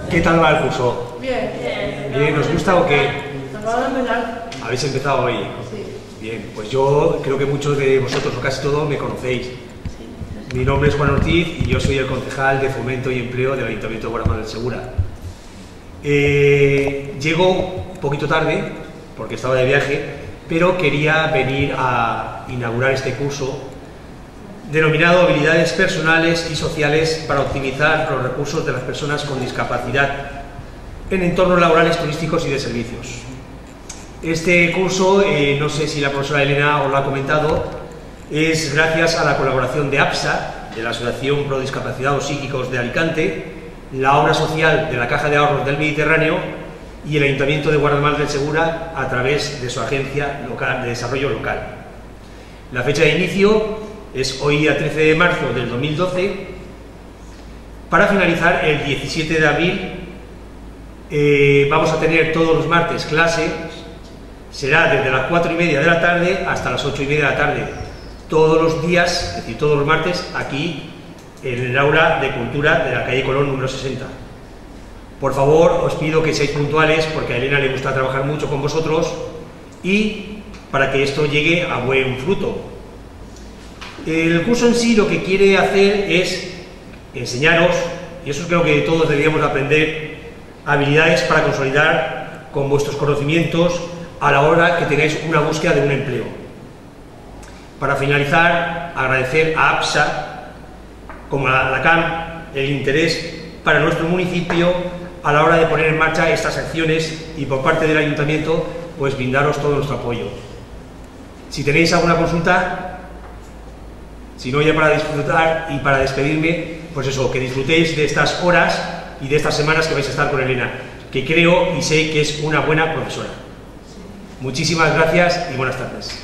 ¿Qué tal va el curso? Bien. ¿Bien? ¿Os gusta o qué? Acabo de empezar. ¿Habéis empezado hoy? Sí. Bien, pues yo creo que muchos de vosotros, o casi todos, me conocéis. Mi nombre es Juan Ortiz y yo soy el concejal de Fomento y Empleo del Ayuntamiento de Guardamar del Segura. Llego un poquito tarde, porque estaba de viaje, pero quería venir a inaugurar este curso denominado Habilidades Personales y Sociales para optimizar los recursos de las personas con discapacidad en entornos laborales, turísticos y de servicios. Este curso, no sé si la profesora Elena os lo ha comentado, es gracias a la colaboración de APSA, de la Asociación Pro Discapacitados Psíquicos de Alicante, la obra social de la Caja de Ahorros del Mediterráneo y el Ayuntamiento de Guardamar del Segura a través de su agencia local de desarrollo local. La fecha de inicio es hoy, día 13 de marzo del 2012, para finalizar el 17 de abril. Vamos a tener todos los martes clase, será desde las 4:30 de la tarde hasta las 8:30 de la tarde, todos los días, es decir, todos los martes, aquí en el aula de cultura de la calle Colón número 60. Por favor, os pido que seáis puntuales, porque a Elena le gusta trabajar mucho con vosotros y para que esto llegue a buen fruto. El curso en sí lo que quiere hacer es enseñaros, y eso creo que todos deberíamos aprender, habilidades para consolidar con vuestros conocimientos a la hora que tengáis una búsqueda de un empleo. Para finalizar, agradecer a APSA, como a la CAM, el interés para nuestro municipio a la hora de poner en marcha estas acciones y por parte del Ayuntamiento, pues brindaros todo nuestro apoyo. Si tenéis alguna consulta, si no, ya para disfrutar y para despedirme, pues eso, que disfrutéis de estas horas y de estas semanas que vais a estar con Elena, que creo y sé que es una buena profesora. Muchísimas gracias y buenas tardes.